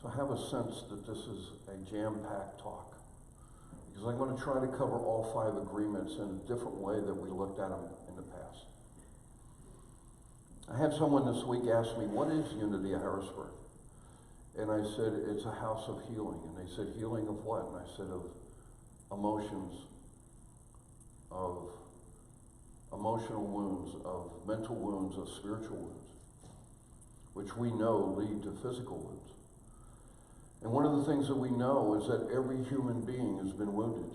So I have a sense that this is a jam-packed talk, because I'm going to try to cover all 5 agreements in a different way that we looked at them in the past. I had someone this week ask me, what is Unity at Harrisburg? And I said, it's a house of healing. And they said, healing of what? And I said, of emotions, of emotional wounds, of mental wounds, of spiritual wounds, which we know lead to physical wounds. And one of the things that we know is that every human being has been wounded.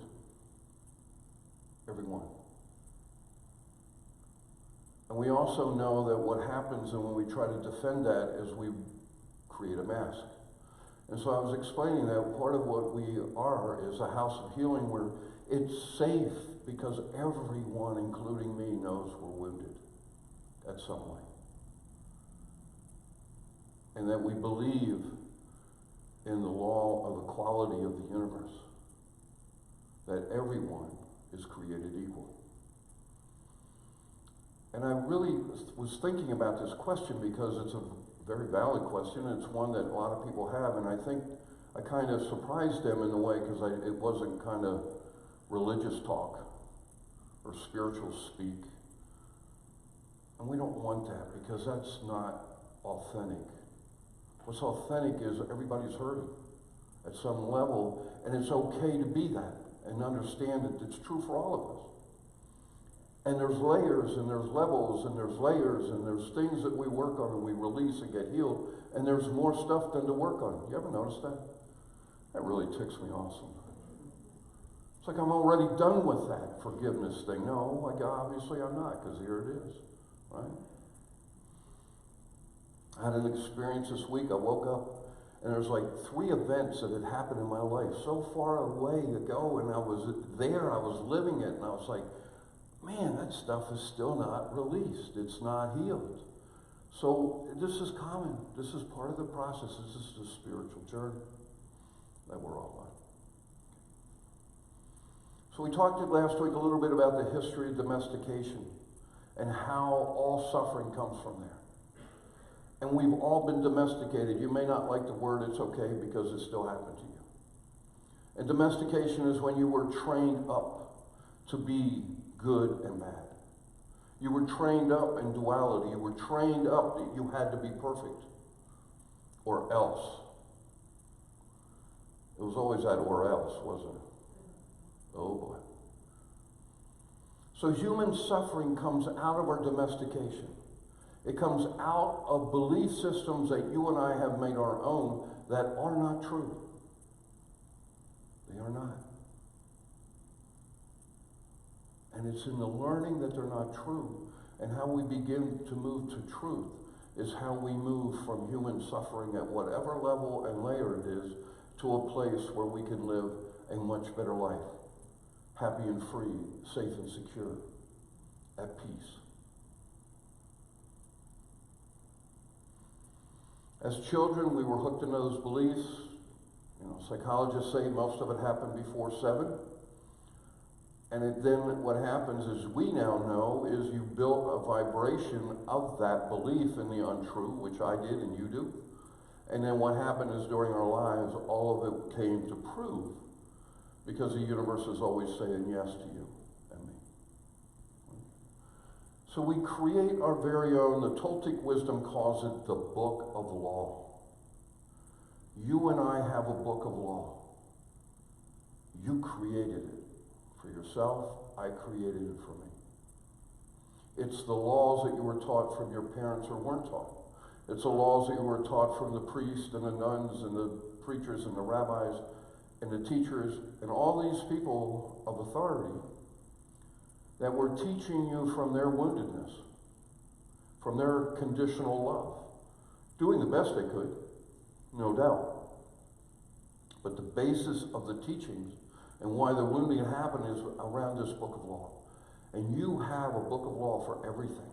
Everyone. And we also know that what happens, and when we try to defend that, is we create a mask. And so I was explaining that part of what we are is a house of healing where it's safe because everyone, including me, knows we're wounded at some way. And that we believe in the law of equality of the universe, that everyone is created equal. And I really was thinking about this question because it's a very valid question. It's one that a lot of people have, and I think I kind of surprised them in a way because it wasn't kind of religious talk or spiritual speak. And we don't want that because that's not authentic. What's authentic is everybody's hurting at some level, and it's okay to be that and understand that it's true for all of us. And there's layers, and there's levels, and there's layers, and there's things that we work on and we release and get healed, and there's more stuff than to work on. You ever notice that? That really ticks me off sometimes. It's like I'm already done with that forgiveness thing. No, like obviously I'm not, because here it is, right? I had an experience this week. I woke up, and there's like 3 events that had happened in my life so far away ago, and I was there, I was living it, and I was like, man, that stuff is still not released. It's not healed. So this is common. This is part of the process. This is the spiritual journey that we're all on. So we talked last week a little bit about the history of domestication and how all suffering comes from there. And we've all been domesticated. You may not like the word, it's okay, because it still happened to you. And domestication is when you were trained up to be good and bad. You were trained up in duality. You were trained up that you had to be perfect, or else. It was always that or else, wasn't it? Oh boy. So human suffering comes out of our domestication. It comes out of belief systems that you and I have made our own that are not true. They are not. And it's in the learning that they're not true and how we begin to move to truth is how we move from human suffering at whatever level and layer it is to a place where we can live a much better life, happy and free, safe and secure, at peace. As children, we were hooked into those beliefs. You know, psychologists say most of it happened before 7. And then what happens is we now know is you built a vibration of that belief in the untrue, which I did and you do. And then what happened is during our lives, all of it came to prove, because the universe is always saying yes to you and me. So we create our very own, the Toltec wisdom calls it the book of law. You and I have a book of law. You created it for yourself. I created it for me. It's the laws that you were taught from your parents or weren't taught. It's the laws that you were taught from the priests and the nuns and the preachers and the rabbis and the teachers and all these people of authority that were teaching you from their woundedness, from their conditional love, doing the best they could, no doubt. But the basis of the teachings and why the wounding happened is around this book of law. And you have a book of law for everything.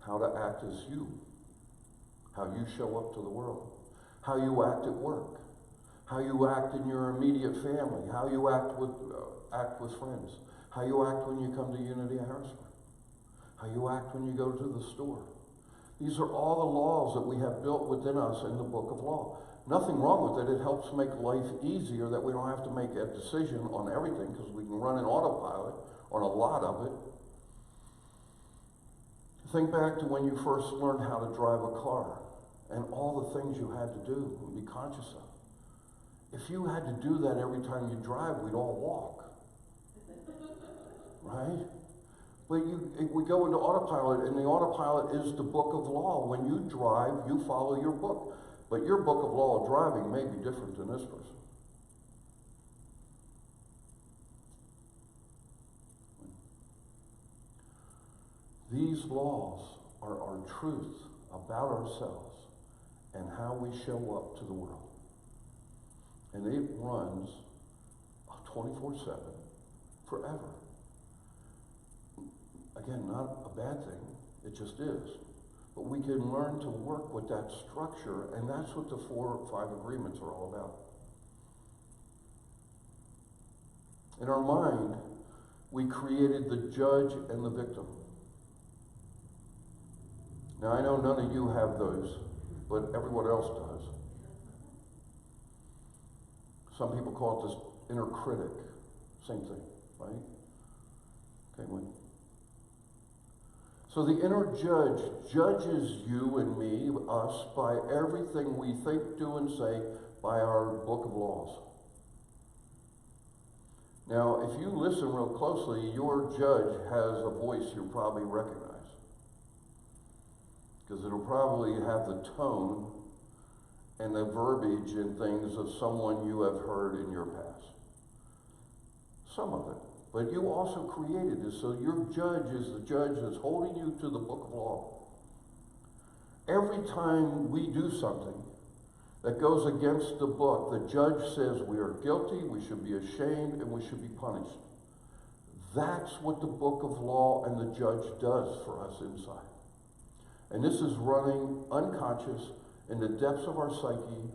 How to act as you. How you show up to the world. How you act at work. How you act in your immediate family. How you act with friends. How you act when you come to Unity at Harrisburg. How you act when you go to the store. These are all the laws that we have built within us in the book of law. Nothing wrong with it. It helps make life easier that we don't have to make a decision on everything because we can run an autopilot on a lot of it. Think back to when you first learned how to drive a car and all the things you had to do and be conscious of. If you had to do that every time you drive, we'd all walk. Right? But we go into autopilot, and the autopilot is the book of law. When you drive, you follow your book. But your book of law of driving may be different than this person. These laws are our truth about ourselves and how we show up to the world. And it runs 24/7, forever. Again, not a bad thing. It just is. But we can learn to work with that structure, and that's what the 4 or 5 agreements are all about. In our mind, we created the judge and the victim. Now, I know none of you have those, but everyone else does. Some people call it this inner critic. Same thing, right? Okay, wait. So the inner judge judges you and me, us, by everything we think, do, and say by our book of laws. Now, if you listen real closely, your judge has a voice you'll probably recognize. Because it'll probably have the tone and the verbiage and things of someone you have heard in your past. Some of it. But you also created this, so your judge is the judge that's holding you to the book of law. Every time we do something that goes against the book, the judge says we are guilty, we should be ashamed, and we should be punished. That's what the book of law and the judge does for us inside. And this is running unconscious in the depths of our psyche,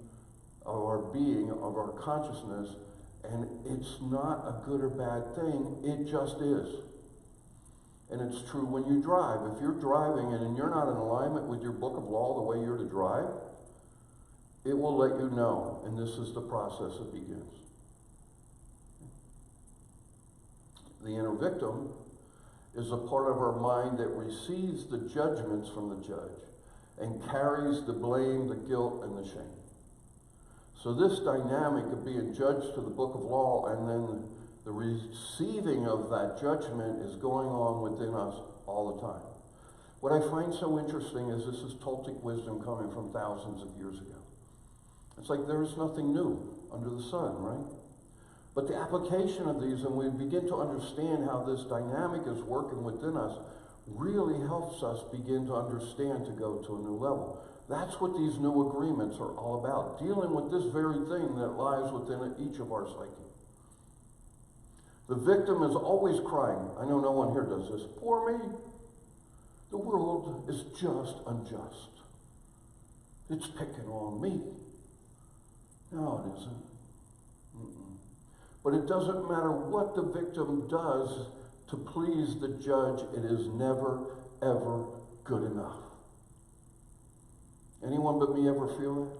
of our being, of our consciousness, and it's not a good or bad thing, it just is. And it's true when you drive. If you're driving and you're not in alignment with your book of law, the way you're to drive, it will let you know, and this is the process that begins. The inner victim is a part of our mind that receives the judgments from the judge and carries the blame, the guilt, and the shame. So this dynamic of being judged to the book of law and then the receiving of that judgment is going on within us all the time. What I find so interesting is this is Toltec wisdom coming from thousands of years ago. It's like there is nothing new under the sun, right? But the application of these, and we begin to understand how this dynamic is working within us, really helps us begin to understand to go to a new level. That's what these new agreements are all about, dealing with this very thing that lies within each of our psyche. The victim is always crying. I know no one here does this. Poor me. The world is just unjust. It's picking on me. No, it isn't. But it doesn't matter what the victim does to please the judge, it is never, ever good enough. Anyone but me ever feel that?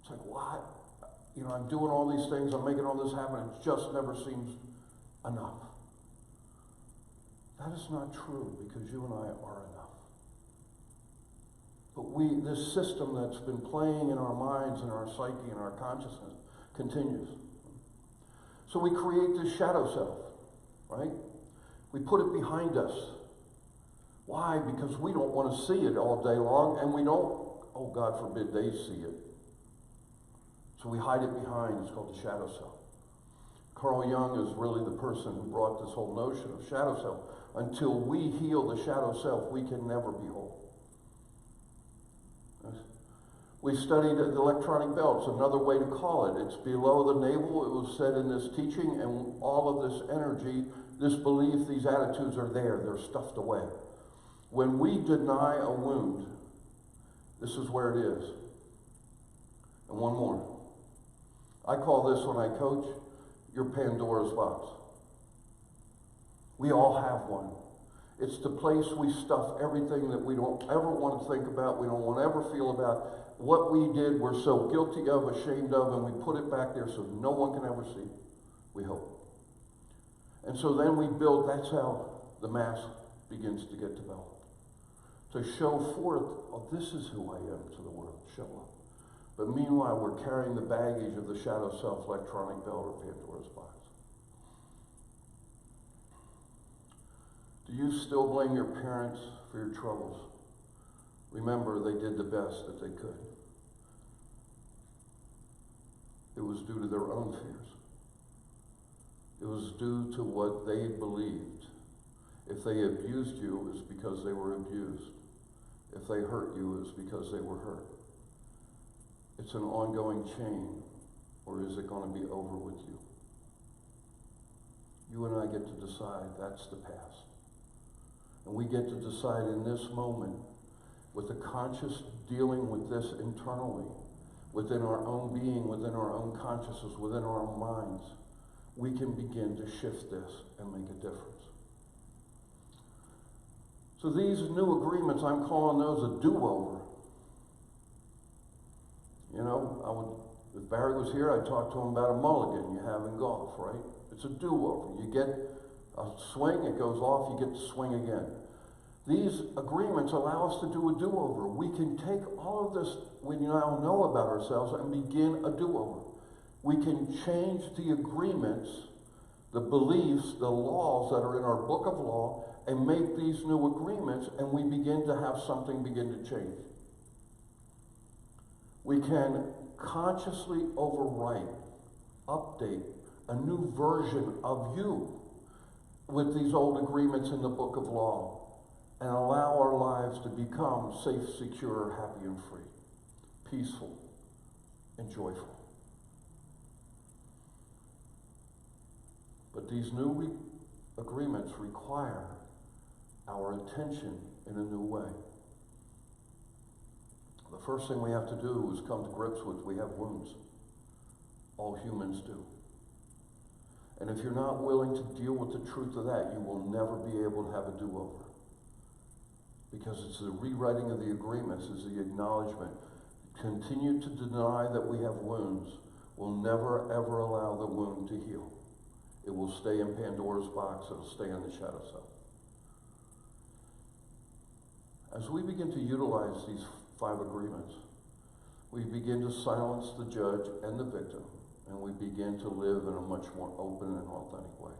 It's like, what? You know, I'm doing all these things, I'm making all this happen, it just never seems enough. That is not true, because you and I are enough. But this system that's been playing in our minds and our psyche and our consciousness continues. So we create this shadow self, right? We put it behind us. Why? Because we don't want to see it all day long, and we don't, oh God forbid, they see it. So we hide it behind. It's called the shadow self. Carl Jung is really the person who brought this whole notion of shadow self. Until we heal the shadow self, we can never be whole. We studied the electronic belts, another way to call it. It's below the navel, it was said in this teaching, and all of this energy, this belief, these attitudes are there. They're stuffed away. When we deny a wound, this is where it is. And one more. I call this, when I coach, your Pandora's box. We all have one. It's the place we stuff everything that we don't ever want to think about, we don't want to ever feel about. What we did, we're so guilty of, ashamed of, and we put it back there so no one can ever see. We hope. And so then we build, that's how the mask begins to get developed. To show forth, oh, this is who I am to the world. Show up. But meanwhile, we're carrying the baggage of the shadow self, electronic bell, or Pandora's box. Do you still blame your parents for your troubles? Remember, they did the best that they could. It was due to their own fears. It was due to what they believed. If they abused you, it was because they were abused. If they hurt you, it was because they were hurt. It's an ongoing chain, or is it going to be over with you? You and I get to decide. That's the past. And we get to decide in this moment, with a conscious dealing with this internally, within our own being, within our own consciousness, within our own minds, we can begin to shift this and make a difference. So these new agreements, I'm calling those a do-over. You know, if Barry was here, I'd talk to him about a mulligan you have in golf, right? It's a do-over. You get a swing, it goes off, you get to swing again. These agreements allow us to do a do-over. We can take all of this we now know about ourselves and begin a do-over. We can change the agreements, the beliefs, the laws that are in our book of law, and make these new agreements, and we begin to have something begin to change. We can consciously overwrite, update a new version of you with these old agreements in the book of law, and allow our lives to become safe, secure, happy, and free, peaceful, and joyful. But these new agreements require our attention in a new way. The first thing we have to do is come to grips with we have wounds. All humans do. And if you're not willing to deal with the truth of that, you will never be able to have a do-over. Because it's the rewriting of the agreements, it's the acknowledgement. Continue to deny that we have wounds will never ever allow the wound to heal. It will stay in Pandora's box, it'll stay in the shadow self. As we begin to utilize these 5 agreements, we begin to silence the judge and the victim, and we begin to live in a much more open and authentic way.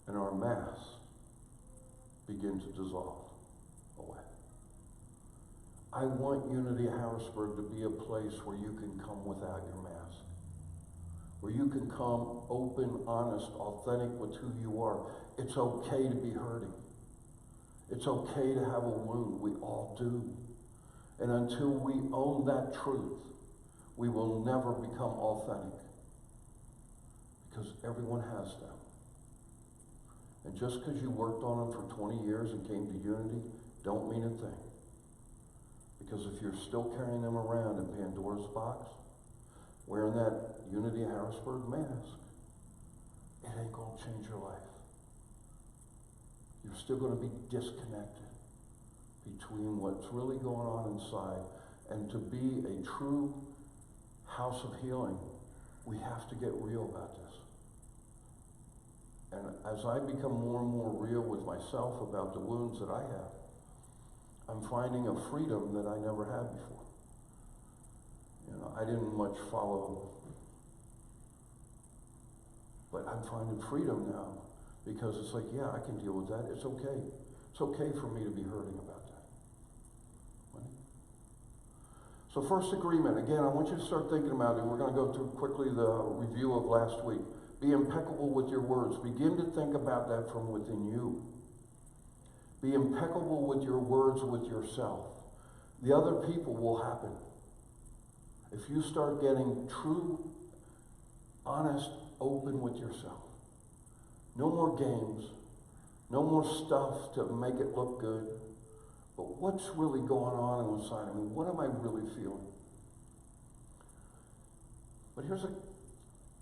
And our masks begin to dissolve away. I want Unity Harrisburg to be a place where you can come without your mask. Where you can come open, honest, authentic with who you are. It's okay to be hurting. It's okay to have a wound. We all do. And until we own that truth, we will never become authentic. Because everyone has them. And just because you worked on them for 20 years and came to Unity, don't mean a thing. Because if you're still carrying them around in Pandora's box, wearing that Unity Harrisburg mask, it ain't going to change your life. You're still going to be disconnected between what's really going on inside. And to be a true house of healing, we have to get real about this. And as I become more and more real with myself about the wounds that I have, I'm finding a freedom that I never had before. You know, I didn't much follow, but I'm finding freedom now because it's like, yeah, I can deal with that. It's okay. It's okay for me to be hurting about that. Right? So first agreement, again, I want you to start thinking about it. We're going to go through quickly the review of last week. Be impeccable with your words. Begin to think about that from within you. Be impeccable with your words with yourself. The other people will happen. If you start getting true, honest, open with yourself. No more games. No more stuff to make it look good. But what's really going on inside of me? What am I really feeling? But here's a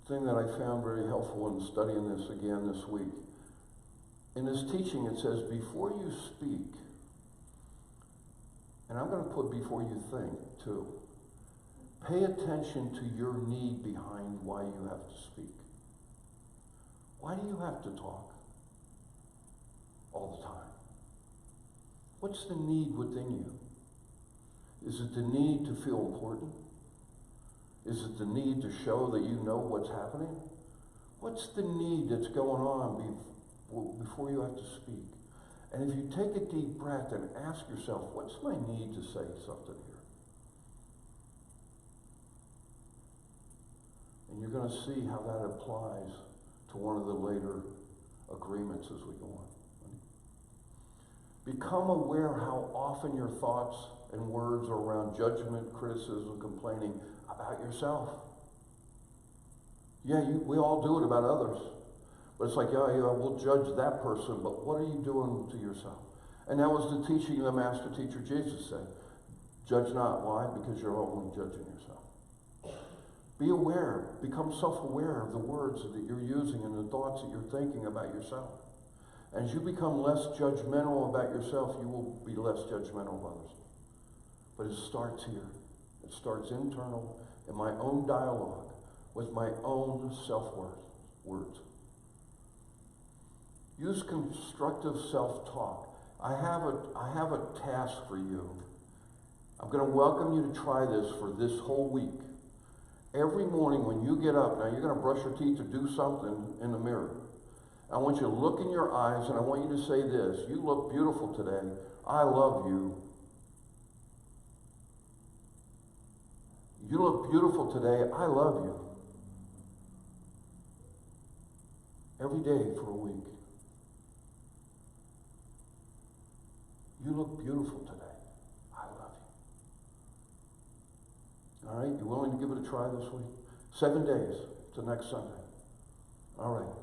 thing that I found very helpful in studying this again this week. In this teaching, it says, before you speak, and I'm going to put before you think, too, pay attention to your need behind why you have to speak. Why do you have to talk all the time? What's the need within you? Is it the need to feel important? Is it the need to show that you know what's happening? What's the need that's going on before you have to speak? And if you take a deep breath and ask yourself, what's my need to say something here? And you're going to see how that applies to one of the later agreements as we go on. Become aware how often your thoughts and words are around judgment, criticism, complaining about yourself. Yeah, we all do it about others. But it's like, yeah, we'll judge that person, but what are you doing to yourself? And that was the teaching the master teacher Jesus said. Judge not. Why? Because you're only judging yourself. Be aware. Become self-aware of the words that you're using and the thoughts that you're thinking about yourself. And as you become less judgmental about yourself, you will be less judgmental of others. But it starts here. It starts internal, in my own dialogue, with my own self-worth. Use constructive self-talk. I have a task for you. I'm going to welcome you to try this for this whole week. Every morning when you get up, now you're going to brush your teeth or do something in the mirror. I want you to look in your eyes and I want you to say this. You look beautiful today. I love you. You look beautiful today. I love you. Every day for a week. You look beautiful today. I love you. All right? You willing to give it a try this week? 7 days to next Sunday. All right.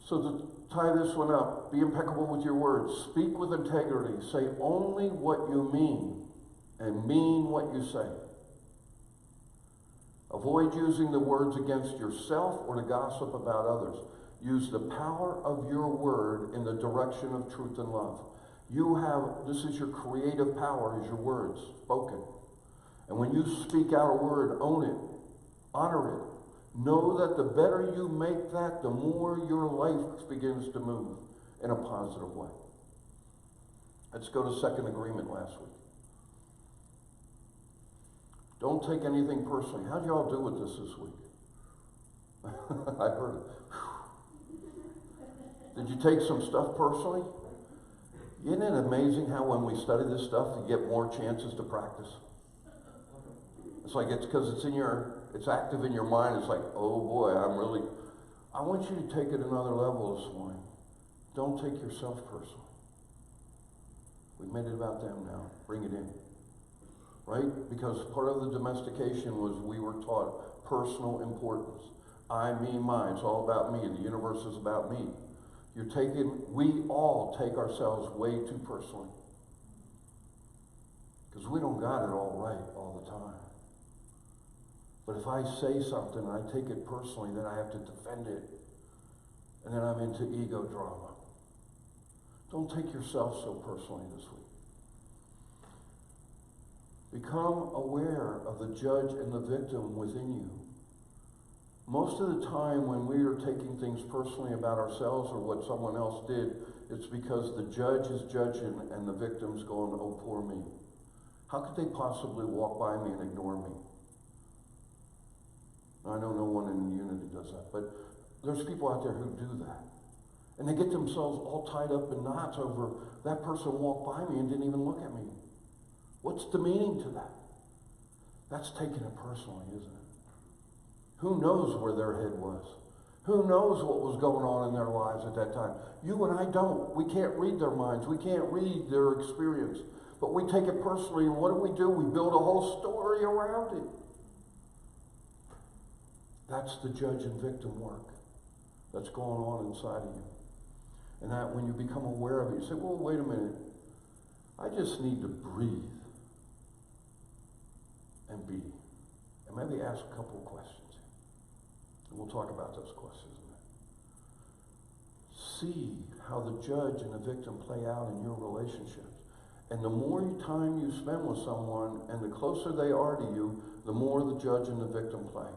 So to tie this one up, be impeccable with your words. Speak with integrity. Say only what you mean and mean what you say. Avoid using the words against yourself or to gossip about others. Use the power of your word in the direction of truth and love. This is your creative power, is your words spoken. And when you speak out a word, own it, honor it. Know that the better you make that, the more your life begins to move in a positive way. Let's go to second agreement last week. Don't take anything personally. How'd y'all do with this week? I heard it. Did you take some stuff personally? Isn't it amazing how when we study this stuff, you get more chances to practice? It's like it's because it's active in your mind. It's like, oh boy, I want you to take it another level this morning. Don't take yourself personally. We've made it about them now. Bring it in. Right? Because part of the domestication was we were taught personal importance. I, me, mine. It's all about me. The universe is about me. We all take ourselves way too personally. Because we don't got it all right all the time. But if I say something and I take it personally, then I have to defend it. And then I'm into ego drama. Don't take yourself so personally this week. Become aware of the judge and the victim within you. Most of the time when we are taking things personally about ourselves or what someone else did, it's because the judge is judging and the victim's going, oh, poor me. How could they possibly walk by me and ignore me? I know no one in Unity does that, but there's people out there who do that. And they get themselves all tied up in knots over that person walked by me and didn't even look at me. What's the meaning to that? That's taking it personally, isn't it? Who knows where their head was? Who knows what was going on in their lives at that time? You and I don't. We can't read their minds. We can't read their experience. But we take it personally, and what do? We build a whole story around it. That's the judge and victim work that's going on inside of you. And that when you become aware of it, you say, well, wait a minute. I just need to breathe and be. And maybe ask a couple of questions. And we'll talk about those questions in a minute. See how the judge and the victim play out in your relationships. And the more time you spend with someone and the closer they are to you, the more the judge and the victim play.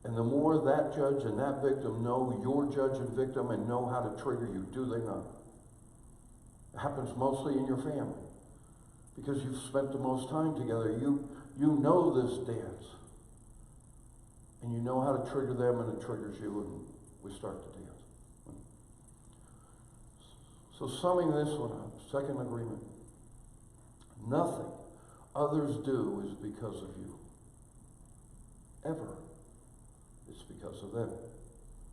And the more that judge and that victim know your judge and victim and know how to trigger you, do they not? It happens mostly in your family. Because you've spent the most time together. You know this dance. And you know how to trigger them, and it triggers you, and we start to dance. So summing this one up, second agreement. Nothing others do is because of you. Ever. It's because of them.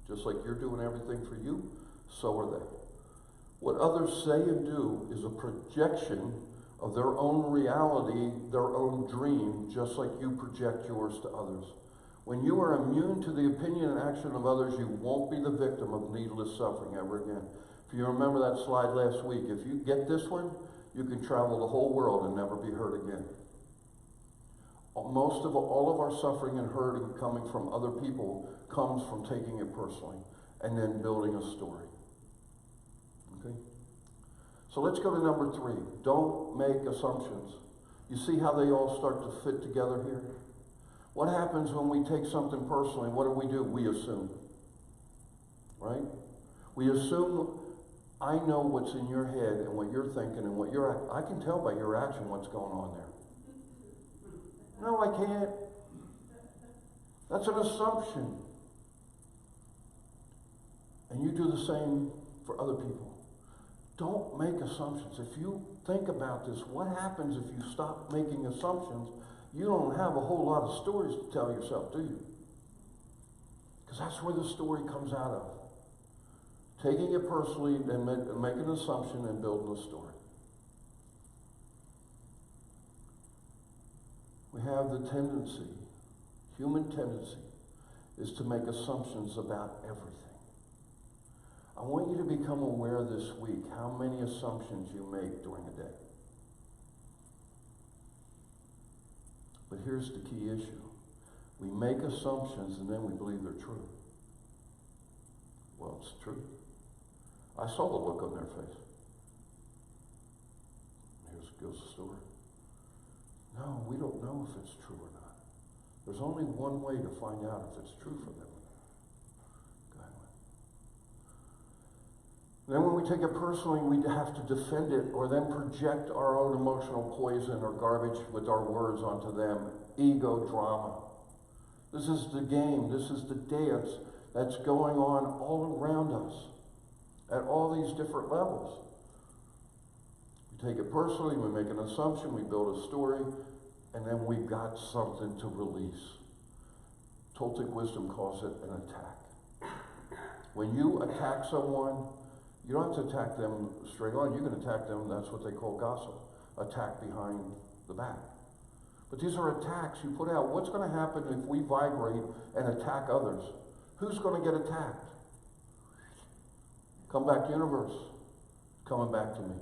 Just like you're doing everything for you, so are they. What others say and do is a projection of their own reality, their own dream, just like you project yours to others. When you are immune to the opinion and action of others, you won't be the victim of needless suffering ever again. If you remember that slide last week, if you get this one, you can travel the whole world and never be hurt again. Most of all of our suffering and hurting coming from other people comes from taking it personally and then building a story. Okay? So let's go to number 3. Don't make assumptions. You see how they all start to fit together here? What happens when we take something personally? What do? We assume. Right? We assume I know what's in your head and what you're thinking and what you're... I can tell by your action what's going on there. No, I can't. That's an assumption. And you do the same for other people. Don't make assumptions. If you think about this, what happens if you stop making assumptions? You don't have a whole lot of stories to tell yourself, do you? Because that's where the story comes out of. Taking it personally and making an assumption and building a story. We have the tendency, human tendency, is to make assumptions about everything. I want you to become aware this week how many assumptions you make during a day. But here's the key issue. We make assumptions and then we believe they're true. Well, it's true. I saw the look on their face. Here's goes the story. No, we don't know if it's true or not. There's only one way to find out if it's true for them. Then when we take it personally, we have to defend it or then project our own emotional poison or garbage with our words onto them. Ego drama. This is the game. This is the dance that's going on all around us at all these different levels. We take it personally, we make an assumption, we build a story, and then we've got something to release. Toltec wisdom calls it an attack. When you attack someone, you don't have to attack them straight on. You can attack them, that's what they call gossip. Attack behind the back. But these are attacks you put out. What's going to happen if we vibrate and attack others? Who's going to get attacked? Come back, universe. Coming back to me.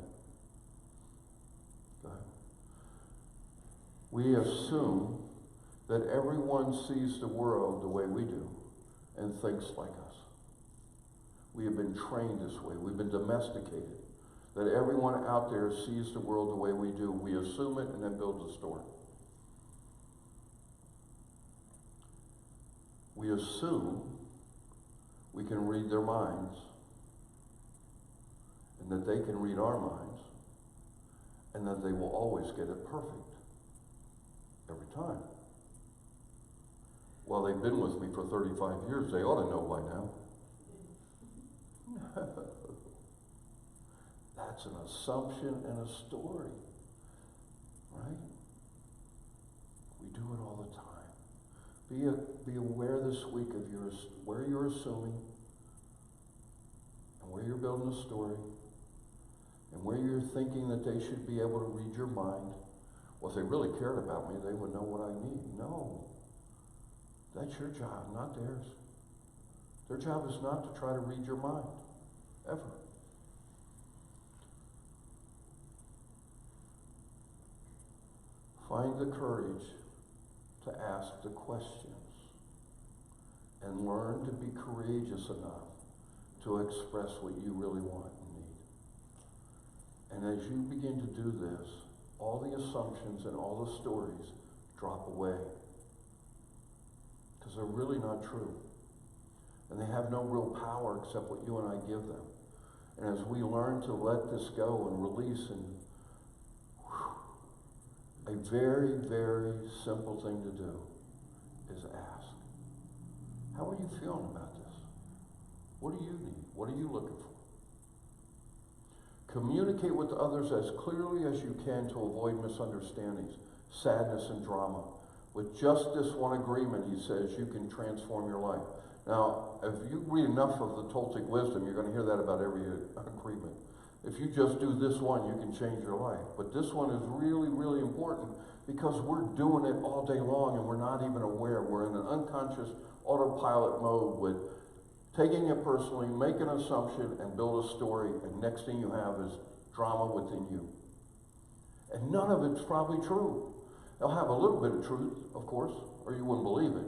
Go ahead. We assume that everyone sees the world the way we do and thinks like us. We have been trained this way. We've been domesticated. That everyone out there sees the world the way we do. We assume it and then build a story. We assume we can read their minds and that they can read our minds and that they will always get it perfect every time. Well, they've been with me for 35 years. They ought to know by now. That's an assumption and a story, right? We do it all the time. Be aware this week of where you're assuming and where you're building a story and where you're thinking that they should be able to read your mind. Well, if they really cared about me, they would know what I need. No. That's your job, not theirs. Their job is not to try to read your mind, ever. Find the courage to ask the questions and learn to be courageous enough to express what you really want and need. And as you begin to do this, all the assumptions and all the stories drop away, because they're really not true. And they have no real power except what you and I give them. And as we learn to let this go and release, and a very, very simple thing to do is ask. How are you feeling about this? What do you need? What are you looking for? Communicate with others as clearly as you can to avoid misunderstandings, sadness, and drama. With just this one agreement, he says, you can transform your life. Now, if you read enough of the Toltec wisdom, you're going to hear that about every agreement. If you just do this one, you can change your life. But this one is really, really important because we're doing it all day long and we're not even aware. We're in an unconscious autopilot mode with taking it personally, make an assumption, and build a story, and next thing you have is drama within you. And none of it's probably true. They'll have a little bit of truth, of course, or you wouldn't believe it,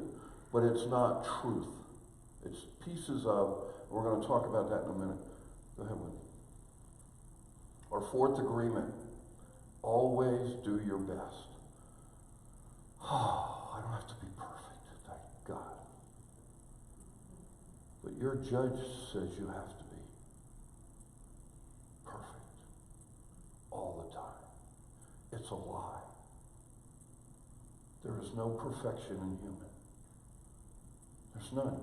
but it's not truth. It's pieces of, we're going to talk about that in a minute. Go ahead with me. Our fourth agreement, always do your best. Oh, I don't have to be perfect, thank God. But your judge says you have to be perfect all the time. It's a lie. There is no perfection in human. There's none.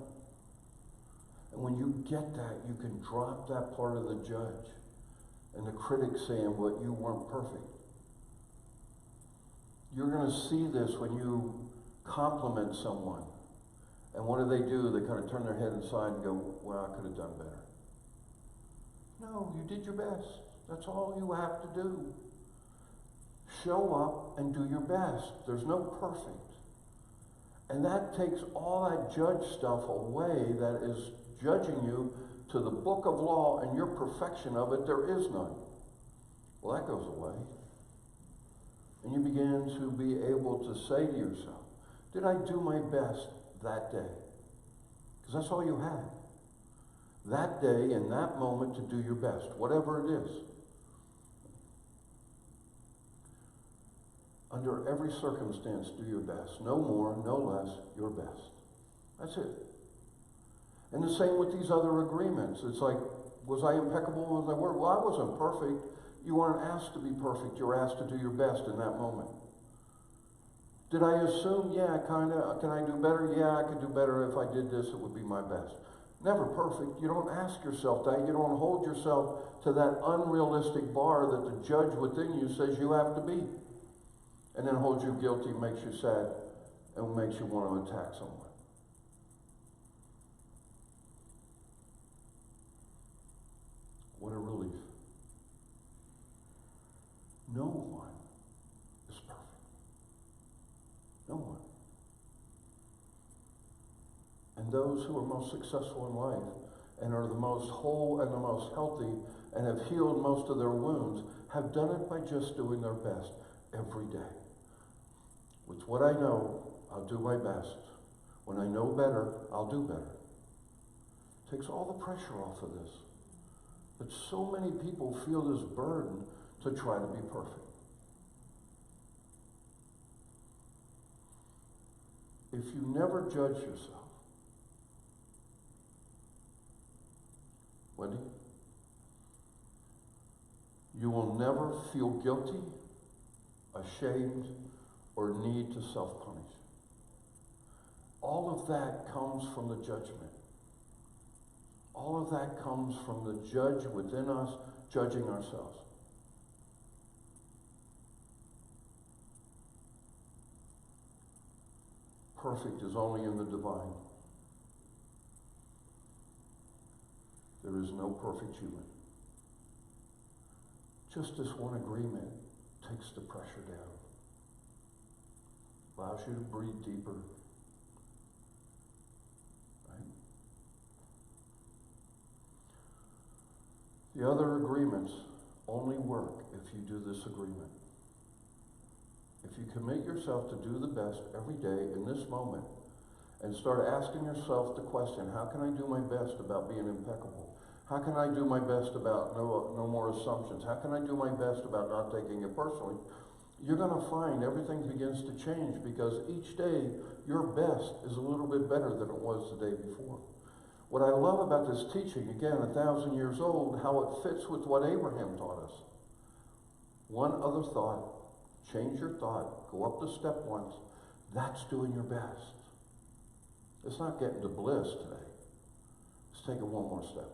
And when you get that, you can drop that part of the judge and the critic saying, well, you weren't perfect. You're going to see this when you compliment someone. And what do? They kind of turn their head aside and go, well, I could have done better. No, you did your best. That's all you have to do. Show up and do your best. There's no perfect. And that takes all that judge stuff away that is judging you to the book of law and your perfection of it. There is none. Well, that goes away. And you begin to be able to say to yourself, did I do my best that day? Because that's all you had. That day and that moment to do your best, whatever it is. Under every circumstance, do your best. No more, no less, your best. That's it. And the same with these other agreements. It's like, was I impeccable with my word? Well, I wasn't perfect. You weren't asked to be perfect. You were asked to do your best in that moment. Did I assume? Yeah, kind of. Can I do better? Yeah, I could do better. If I did this, it would be my best. Never perfect. You don't ask yourself that. You don't hold yourself to that unrealistic bar that the judge within you says you have to be. And then holds you guilty, makes you sad, and makes you want to attack someone. What a relief. No one is perfect. No one. And those who are most successful in life and are the most whole and the most healthy and have healed most of their wounds have done it by just doing their best every day. With what I know, I'll do my best. When I know better, I'll do better. It takes all the pressure off of this. But so many people feel this burden to try to be perfect. If you never judge yourself, Wendy, you will never feel guilty, ashamed, or need to self-punish. All of that comes from the judgment. All of that comes from the judge within us judging ourselves. Perfect is only in the divine. There is no perfect human. Just this one agreement takes the pressure down. Allows you to breathe deeper. Right? The other agreements only work if you do this agreement. If if you commit yourself to do the best every day in this moment, and start asking yourself the question, how can I do my best about being impeccable? How can I do my best about no more assumptions? How can I do my best about not taking it personally? You're going to find everything begins to change, because each day your best is a little bit better than it was the day before. What I love about this teaching, again, 1,000 years old, how it fits with what Abraham taught us. One other thought, change your thought, go up to step once. That's doing your best. It's not getting to bliss today. It's taking one more step.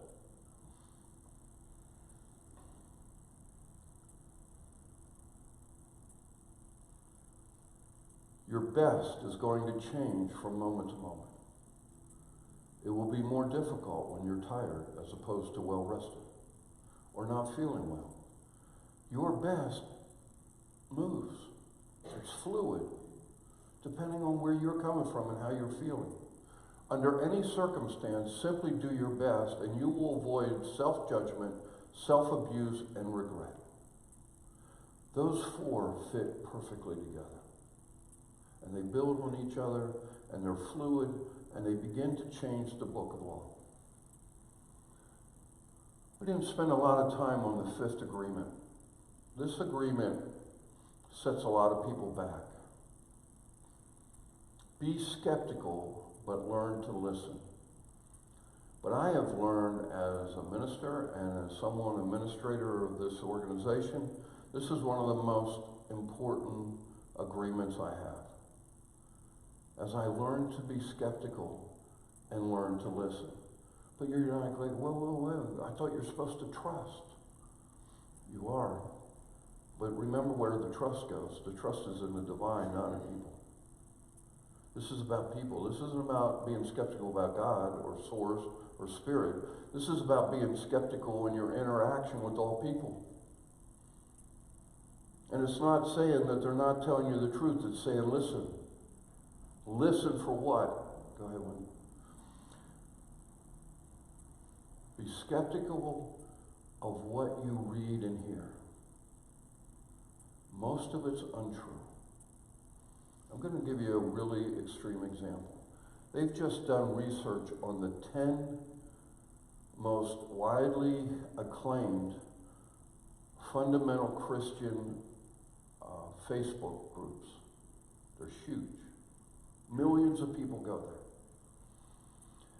Your best is going to change from moment to moment. It will be more difficult when you're tired as opposed to well rested or not feeling well. Your best moves. It's fluid, depending on where you're coming from and how you're feeling. Under any circumstance, simply do your best and you will avoid self-judgment, self-abuse, and regret. Those four fit perfectly together. And they build on each other, and they're fluid, and they begin to change the book of law. We didn't spend a lot of time on the fifth agreement. This agreement sets a lot of people back. Be skeptical, but learn to listen. But I have learned as a minister and as someone, administrator of this organization, this is one of the most important agreements I have. As I learn to be skeptical and learn to listen. But you're not like, whoa, I thought you're supposed to trust. You are. But remember where the trust goes. The trust is in the divine, not in people. This is about people. This isn't about being skeptical about God or source or spirit. This is about being skeptical in your interaction with all people. And it's not saying that they're not telling you the truth. It's saying, listen. Listen for what? Go ahead, Wendy. Be skeptical of what you read and hear. Most of it's untrue. I'm going to give you a really extreme example. They've just done research on the 10 most widely acclaimed fundamental Christian Facebook groups. They're huge. Millions of people go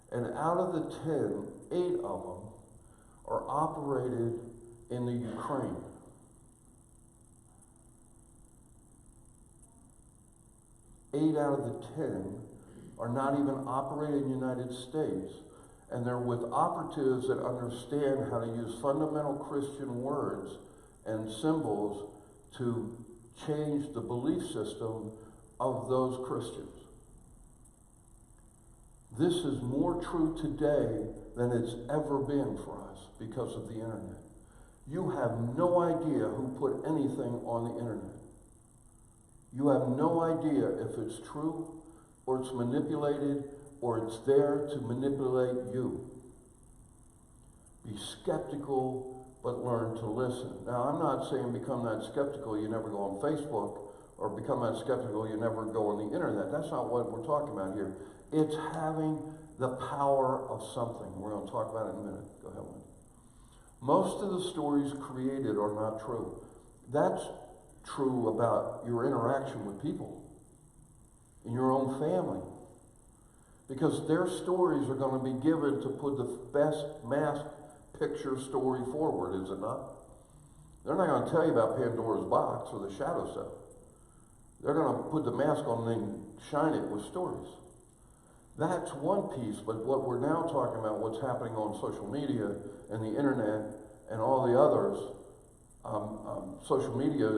there. And out of the 10, 8 of them are operated in the Ukraine. 8 out of the 10 are not even operated in the United States, and they're with operatives that understand how to use fundamental Christian words and symbols to change the belief system of those Christians. This is more true today than it's ever been for us because of the internet. You have no idea who put anything on the internet. You have no idea if it's true or it's manipulated or it's there to manipulate you. Be skeptical, but learn to listen. Now, I'm not saying become that skeptical, you never go on Facebook, or become that skeptical, you never go on the internet. That's not what we're talking about here. It's having the power of something. We're going to talk about it in a minute. Go ahead, Wendy. Most of the stories created are not true. That's true about your interaction with people in your own family. Because their stories are going to be given to put the best mask picture story forward, is it not? They're not going to tell you about Pandora's box or the shadow stuff. They're going to put the mask on and shine it with stories. That's one piece, but what we're now talking about, what's happening on social media and the internet and all the others, social media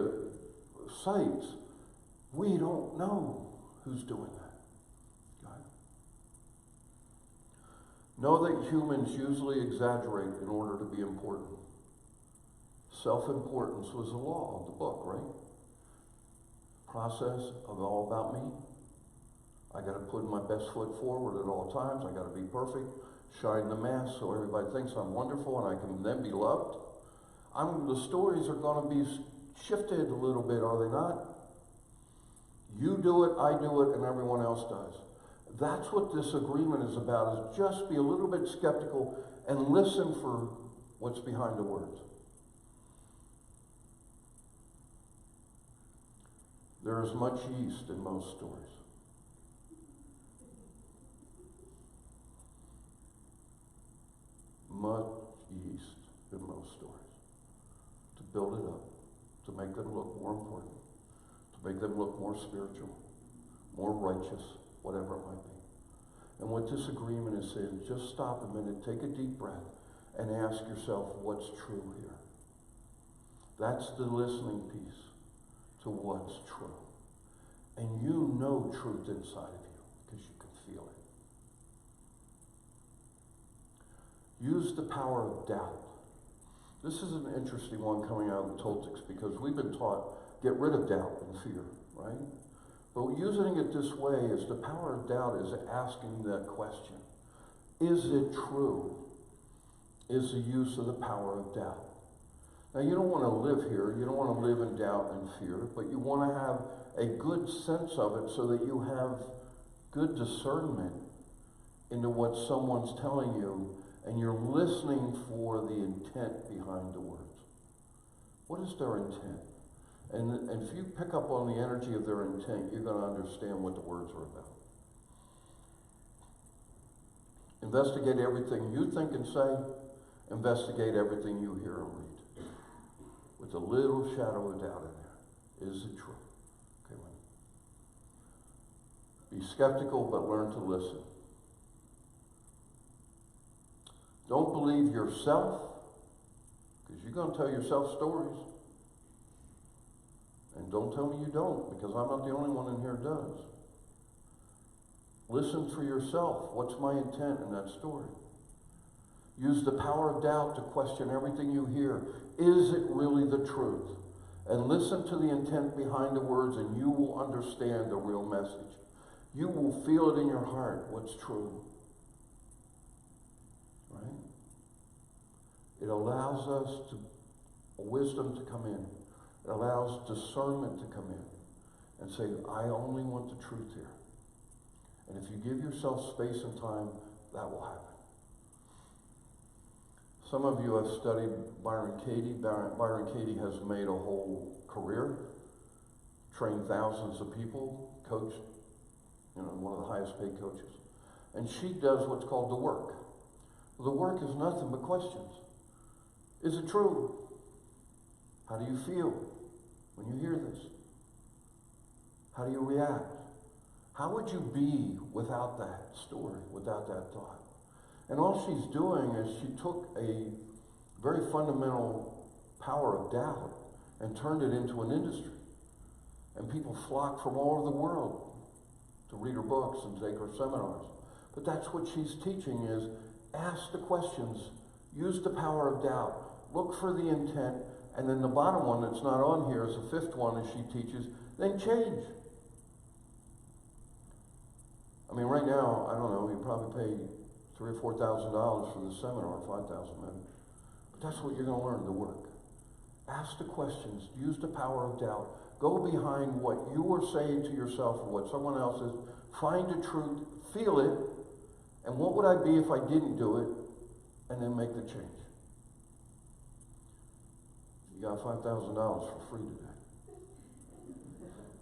sites, we don't know who's doing that. God. Know that humans usually exaggerate in order to be important. Self-importance was the law of the book, right? Process of all about me. I got to put my best foot forward at all times. I got to be perfect. Shine the mask so everybody thinks I'm wonderful and I can then be loved. The stories are going to be shifted a little bit, are they not? You do it, I do it, and everyone else does. That's what this agreement is about, is just be a little bit skeptical and listen for what's behind the words. There is much yeast in most stories. Much yeast in most stories. To build it up, to make them look more important, to make them look more spiritual, more righteous, whatever it might be. And what this agreement is saying, just stop a minute, take a deep breath, and ask yourself what's true here. That's the listening piece to what's true. And you know truth inside of you because you can feel it. Use the power of doubt. This is an interesting one coming out of the Toltecs because we've been taught, get rid of doubt and fear, right? But using it this way is the power of doubt is asking that question. Is it true? Is the use of the power of doubt. Now you don't want to live here, you don't want to live in doubt and fear, but you want to have a good sense of it so that you have good discernment into what someone's telling you and you're listening for the intent behind the words. What is their intent? And if you pick up on the energy of their intent, you're going to understand what the words are about. Investigate everything you think and say. Investigate everything you hear and read. With a little shadow of doubt in there. Is it true? Okay, be skeptical, but learn to listen. Don't believe yourself, because you're going to tell yourself stories. And don't tell me you don't, because I'm not the only one in here who does. Listen for yourself. What's my intent in that story? Use the power of doubt to question everything you hear. Is it really the truth? And listen to the intent behind the words, and you will understand the real message. You will feel it in your heart, what's true. Right? It allows us wisdom to come in. It allows discernment to come in and say, I only want the truth here. And if you give yourself space and time, that will happen. Some of you have studied Byron Katie. Byron Katie has made a whole career, trained thousands of people, coached, one of the highest paid coaches. And she does what's called the work. The work is nothing but questions. Is it true? How do you feel when you hear this? How do you react? How would you be without that story, without that thought? And all she's doing is she took a very fundamental power of doubt and turned it into an industry. And people flock from all over the world to read her books and take her seminars. But that's what she's teaching is ask the questions, use the power of doubt, look for the intent, and then the bottom one that's not on here is the fifth one as she teaches, then change. I mean, right now, I don't know, you probably pay $3,000 or $4,000 for the seminar, $5,000 maybe. But that's what you're going to learn, the work. Ask the questions, use the power of doubt. Go behind what you are saying to yourself or what someone else is. Find the truth, feel it, and what would I be if I didn't do it, and then make the change. You got $5,000 for free today.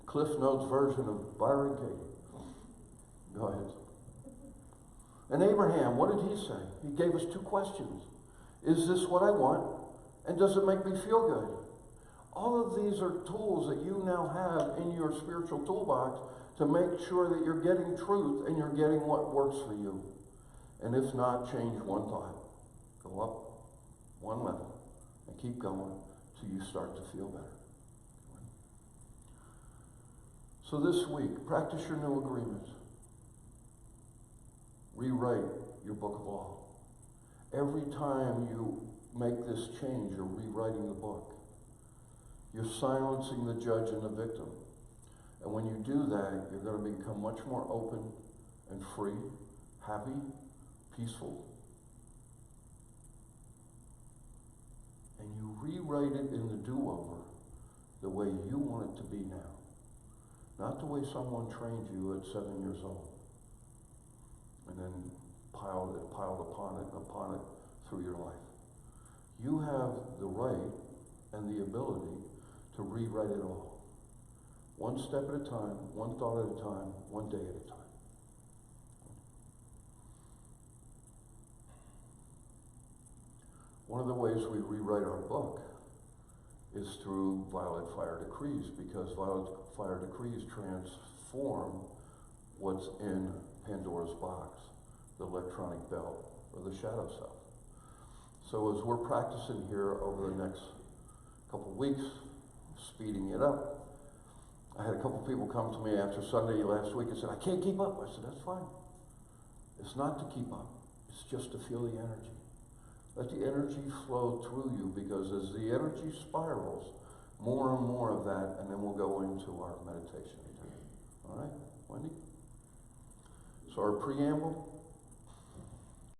Cliff Notes version of Byron Katie. Go ahead. And Abraham, what did he say? He gave us two questions. Is this what I want? And does it make me feel good? All of these are tools that you now have in your spiritual toolbox to make sure that you're getting truth and you're getting what works for you. And if not, change one thought. Go up one level and keep going till you start to feel better. So this week, practice your new agreements. Rewrite your book of law. Every time you make this change, you're rewriting the book. You're silencing the judge and the victim. And when you do that, you're going to become much more open and free, happy, peaceful. And you rewrite it in the do-over the way you want it to be now. Not the way someone trained you at 7 years old and then piled upon it through your life. You have the right and the ability to rewrite it all. One step at a time, one thought at a time, one day at a time. One of the ways we rewrite our book is through violet fire decrees, because violet fire decrees transform what's in Pandora's box, the electronic belt, or the shadow self. So as we're practicing here over the next couple of weeks, speeding it up, I had a couple of people come to me after Sunday last week and said, I can't keep up. I said, that's fine. It's not to keep up. It's just to feel the energy. Let the energy flow through you, because as the energy spirals, more and more of that, and then we'll go into our meditation. All right, Wendy? So our preamble,